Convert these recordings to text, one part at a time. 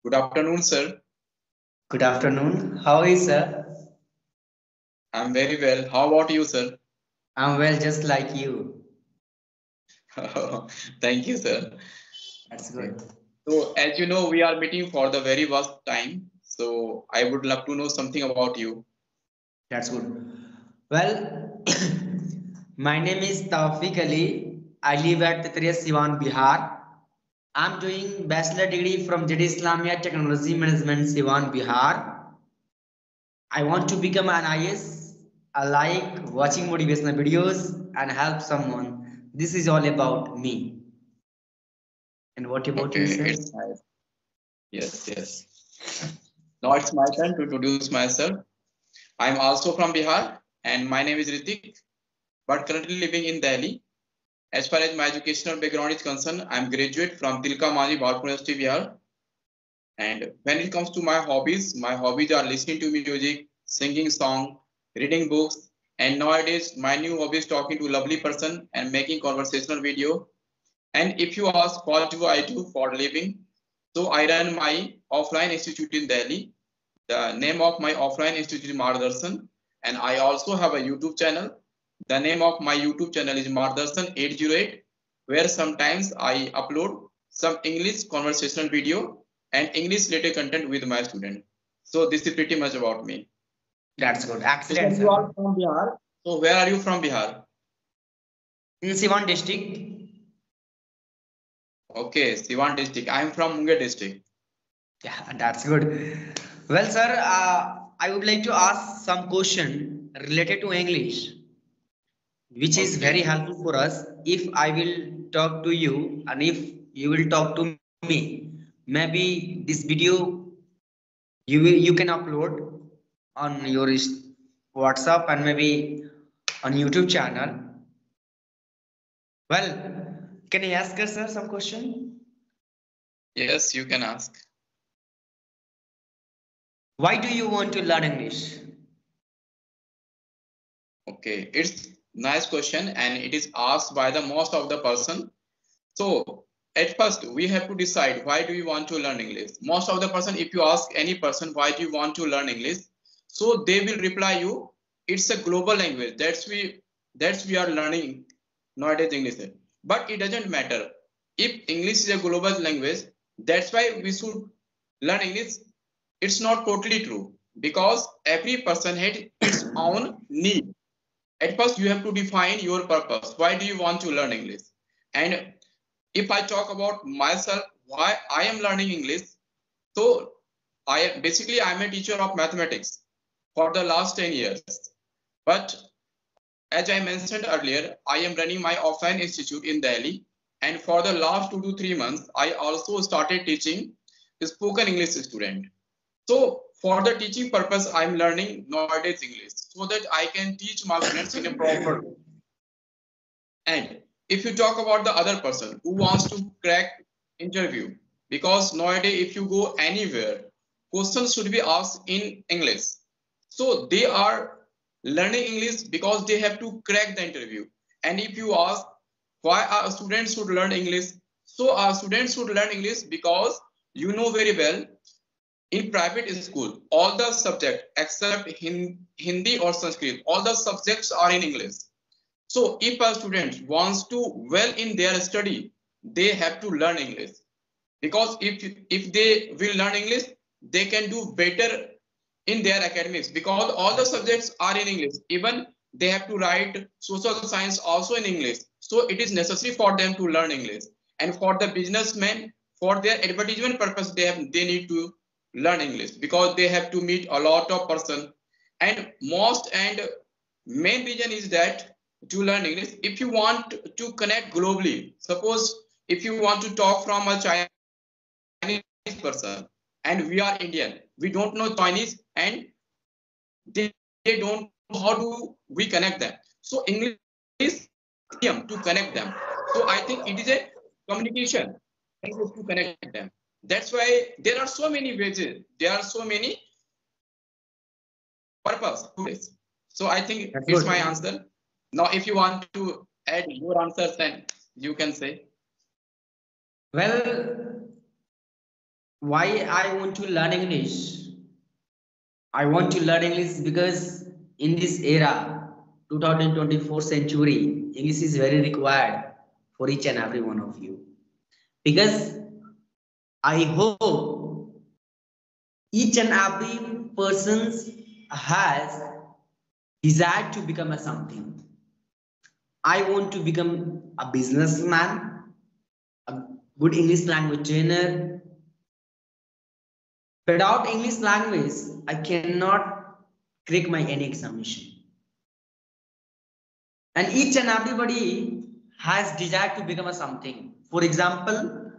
Good afternoon, sir. Good afternoon. How are you, sir? I'm very well. How about you, sir? I'm well, just like you. Thank you, sir. That's Okay. good. So, as you know, we are meeting for the very first time. So, I would love to know something about you. That's good. Well, my name is Tawfiq Ali. I live at Tetriya Siwan, Bihar. I'm doing bachelor degree from Jadu Islamia Technology Management, Siwan, Bihar. I want to become an IS. I like watching motivational videos and help someone. This is all about me. And what about you, Okay, sir? it's nice. Yes, yes. Now it's my turn to introduce myself. I'm also from Bihar, and my name is Ritik, but currently living in Delhi. As far as my educational background is concerned, I'm graduate from Tilka Manji Bharpur University, Bihar. And when it comes to my hobbies are listening to music, singing song, reading books, and nowadays my new hobby is talking to lovely person and making conversational video. And if you ask what do I do for a living, so I run my offline institute in Delhi. The name of my offline institute is Mardarshan, and I also have a YouTube channel. The name of my YouTube channel is Mardarshan 808, where sometimes I upload some English conversational video and English related content with my student. So this is pretty much about me. That's good. So sir, Excellent, you sir. are from Bihar. So where are you from Bihar? In Siwan district. Okay, Siwan district. I am from Munger district. Yeah, that's good. Well, sir, I would like to ask some question related to English, which is very Okay. helpful for us. If I will talk to you and if you will talk to me, maybe this video you can upload on your WhatsApp and maybe on YouTube channel. Well, can I ask us, sir, some question? Yes, you can ask. Why do you want to learn English? Okay, it's nice question and it is asked by the most of the person. So at first we have to decide why do you want to learn English. Most of the person, if you ask any person why do you want to learn English, so they will reply you, it's a global language. That's we are learning nowadays English. But it doesn't matter. If English is a global language, that's why we should learn English. It's not totally true because every person had its own need. At first you have to define your purpose. Why do you want to learn English? And if I talk about myself, why I am learning English, so I'm a teacher of mathematics for the last 10 years. But as I mentioned earlier, I am running my offline institute in Delhi. And for the last 2 to 3 months, I also started teaching spoken English student. So for the teaching purpose, I'm learning nowadays English so that I can teach my students in a proper way. And if you talk about the other person who wants to crack interview, because nowadays if you go anywhere, questions should be asked in English. So they are learning English because they have to crack the interview. And if you ask why our students should learn English, so our students should learn English because you know very well in private school, all the subjects except Hindi or Sanskrit, all the subjects are in English. So if a student wants to well in their study, they have to learn English. Because if they will learn English, they can do better in their academics because all the subjects are in English. Even they have to write social science also in English. So it is necessary for them to learn English. And for the businessmen, for their advertisement purpose, they need to learn English because they have to meet a lot of person. And most and main reason is that to learn English, if you want to connect globally, suppose if you want to talk from a Chinese person and we are Indian, we don't know Chinese and they don't know how do we connect them. So English is a medium to connect them. So I think it is a communication language to connect them. That's why there are so many ways, there are so many purpose to learn English. So I think That's it's my good. answer. Now, if you want to add your answers, then you can say. Well, why I want to learn English? I want to learn English because in this era, 2024 century, English is very required for each and every one of you. Because I hope each and every person has desire to become a something. I want to become a businessman, a good English language trainer. Without English language, I cannot crack my any examination. And each and everybody has desire to become a something. For example,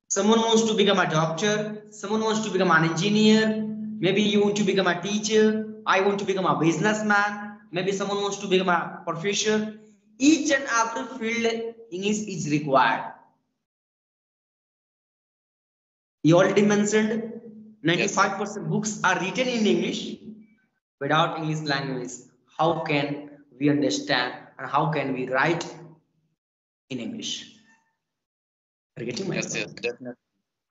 someone wants to become a doctor, someone wants to become an engineer, maybe you want to become a teacher, I want to become a businessman, maybe someone wants to become a professor. Each and every field English is required. You already mentioned 95% books are written in English. Without English language, how can we understand and how can we write in English? Are you getting my point? Yes, definitely.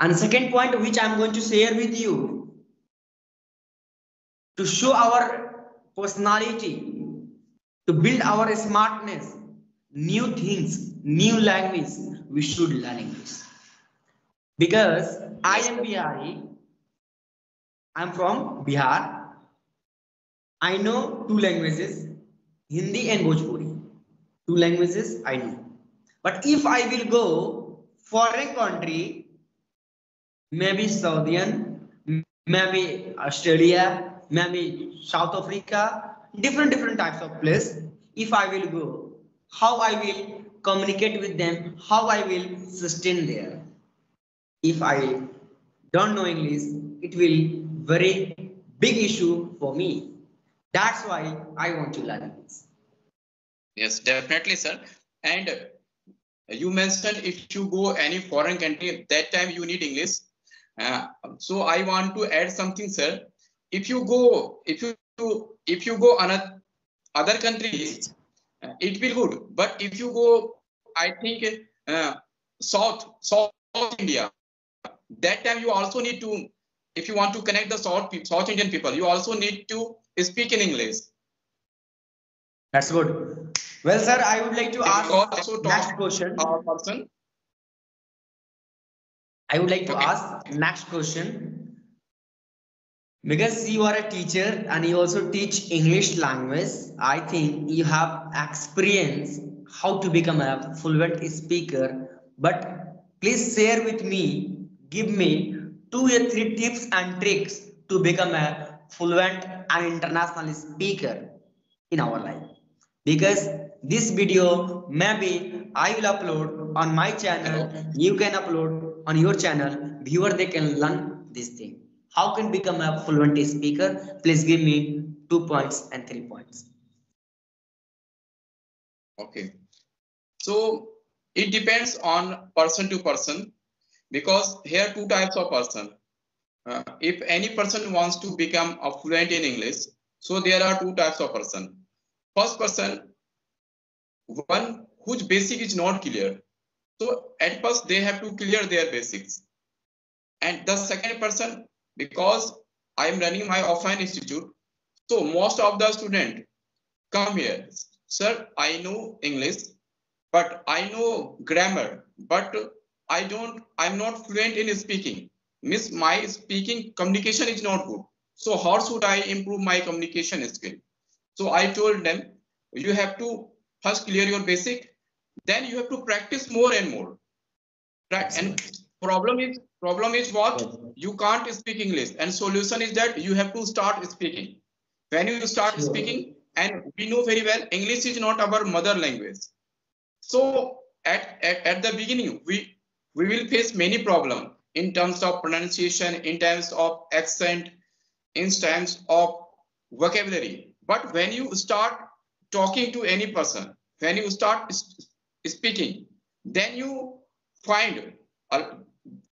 And the second point which I'm going to share with you, to show our personality, to build our smartness, new things, new language, we should learn English. Because I am Bihari, I'm from Bihar. I know two languages, Hindi and Bhojpuri. Two languages I know. But if I will go foreign country, maybe Saudian, maybe Australia, maybe South Africa, different types of place. If I will go, how I will communicate with them, how I will sustain there. If I don't know English, it will very big issue for me. That's why I want to learn English. Yes, definitely, sir. And you mentioned if you go any foreign country, that time you need English. So I want to add something, sir. If you go another other countries, it will good. But if you go, I think South India, that time you also need to, if you want to connect the South Indian people, you also need to speak in English. That's good. Well, sir, I would like to ask next question. I would like to ask next question. Because you are a teacher and you also teach English language, I think you have experience how to become a fluent speaker. But please share with me, give me 2 or 3 tips and tricks to become a fluent and international speaker in our life. Because this video maybe I will upload on my channel, you can upload on your channel, viewer they can learn this thing. How can become a fluent speaker? Please give me 2 points and 3 points. Okay. So it depends on person to person, because here two types of person. If any person wants to become a fluent in English, so there are two types of person. First person, one whose basic is not clear. So at first they have to clear their basics. And the second person, because I am running my offline institute, so most of the students come here. Sir, I know English, but I know grammar, but I'm not fluent in speaking. Miss, my speaking communication is not good. So how should I improve my communication skill? So I told them, you have to first clear your basic, then you have to practice more and more. Right? And problem is what? You can't speak English, and solution is that you have to start speaking. When you start speaking, and we know very well, English is not our mother language. So at the beginning, we will face many problems in terms of pronunciation, in terms of accent, in terms of vocabulary. But when you start talking to any person, when you start speaking, then you find,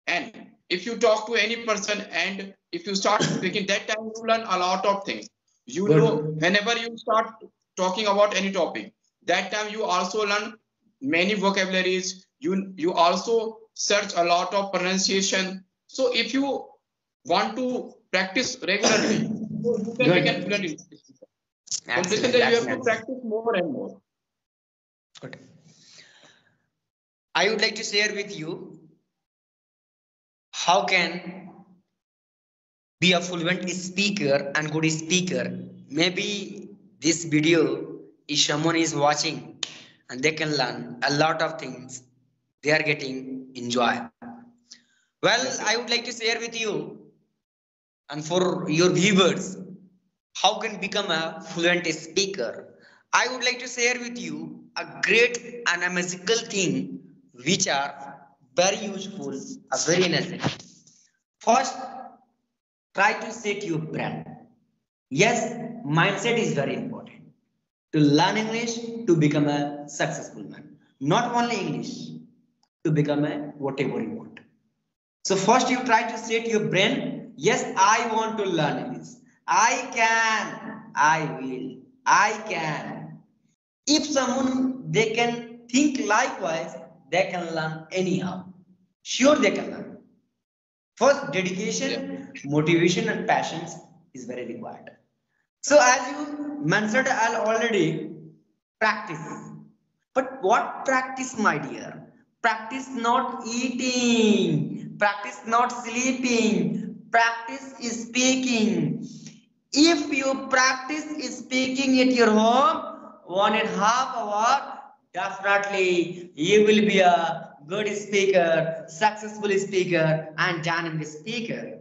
and if you talk to any person and if you start speaking, that time you learn a lot of things. You know, whenever you start talking about any topic, that time you also learn many vocabularies. You also search a lot of pronunciation. So if you want to practice regularly, so you can become fluent in English. From this and that you have to practice more and more. Good. I would like to share with you how can be a fluent speaker and good speaker. Maybe this video is someone is watching and they can learn a lot of things. They are getting enjoy. Well, Yes, I would like to share with you and for your viewers how can become a fluent speaker. I would like to share with you a great and a magical thing which are very useful, very necessary. First, try to set your brain. Yes, mindset is very important to learn English to become a successful man. Not only English, to become a whatever you want. So first you try to set your brain. Yes, I want to learn this. I can. I will. I can. If someone they can think likewise, they can learn anyhow. Sure, they can learn. First, dedication, motivation, and passions is very required. So as you mentioned already, practice. But what practice, my dear? Practice not eating, practice not sleeping, practice is speaking. If you practice speaking at your home 1.5 hours, definitely you will be a good speaker, successful speaker, and dynamic speaker.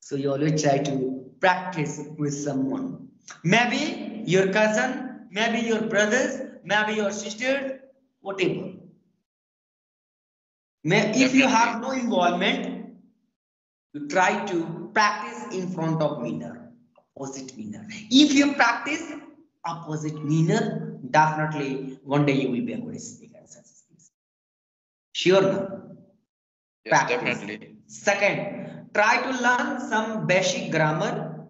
So you always try to practice with someone. Maybe your cousin, maybe your brothers, maybe your sister, whatever. If you have no involvement, you try to practice in front of mirror, opposite mirror. If you practice opposite mirror, definitely one day you will be a good speaker and successful. Sure, no? Yes, Practice. definitely. Second, try to learn some basic grammar.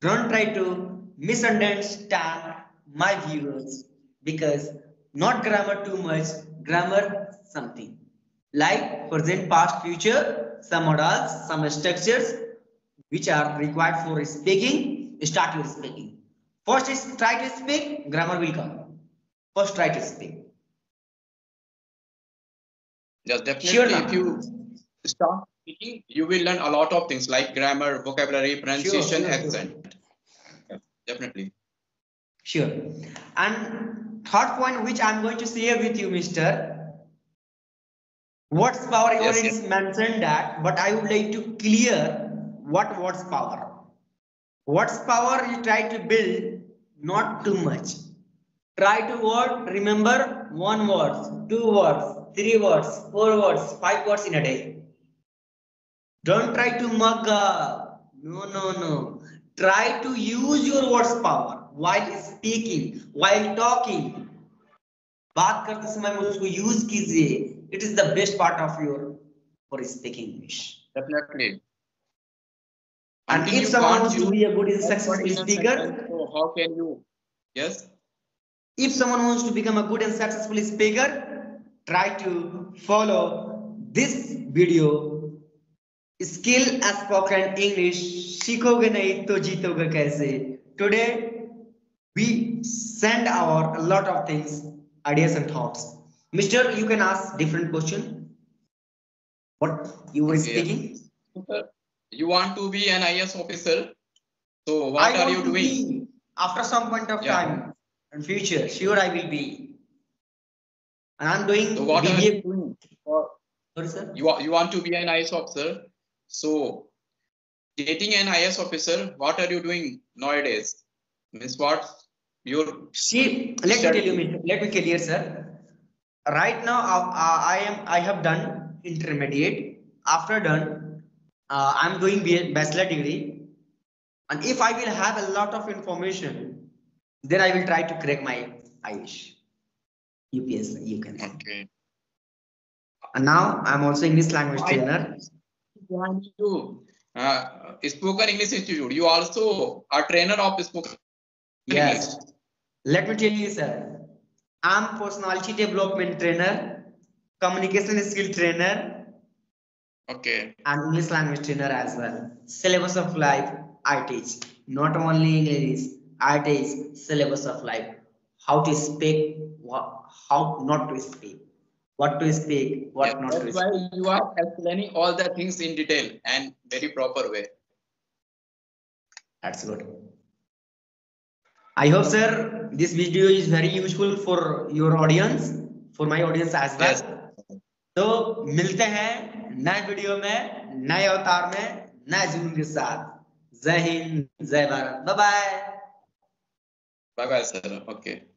Don't try to misunderstand my viewers because not grammar too much, grammar something. Like present, past, future, some modals, some structures which are required for speaking, start your speaking. First is try to speak, grammar will come. First try to speak. Yes, definitely. Sure, If you start speaking, you will learn a lot of things like grammar, vocabulary, pronunciation, accent. Yes, definitely. Sure. And third point which I'm going to share with you, Mr. What's power? You already mentioned that, but I would like to clear what's power. What's power you try to build, not too much. Try to remember 1 word, 2 words, 3 words, 4 words, 5 words in a day. Don't try to mug up. No. Try to use your words power while speaking, while talking. बात करते समय में उसको use कीजिए. It is the best part of your for speaking English. Definitely. And if someone wants to be a good and successful speaker, so how can you? Yes. If someone wants to become a good and successful speaker, try to follow this video. Skill as spoken English. सीखोगे नहीं तो जीतोगे कैसे? Today we send our a lot of things, ideas and thoughts. Mister, you can ask different question. What you were speaking? You want to be an IAS officer. So what are you doing? After some point of time in future, sure I will be. And I'm doing. So what are you doing? Sorry, sir? You want to be an IAS officer. So getting an IAS officer, what are you doing nowadays? Means what? See, let me tell you, let me clear, sir. Right now, I have done intermediate. After done, I'm doing bachelor degree. And if I will have a lot of information, then I will try to crack my IELTS. UPS, you can say. Okay. And now I'm also English language trainer. Spoken English Institute. You also are trainer of spoken English. Let me tell you, sir. I'm personality development trainer, communication skill trainer, Okay. and English language trainer as well. Syllabus of life I teach. Not only English, I teach syllabus of life. How to speak, how not to speak, what to speak, Yes, what not that's to why speak. you are explaining all the things in detail and very proper way. That's good. I hope, sir, this video is very useful for your audience, for my audience as well. Yes. तो मिलते हैं नए video में, नए अवतार में, नए जुनून के साथ. जय हिंद, जय Bharat, bye bye. Bye bye, sir. Okay.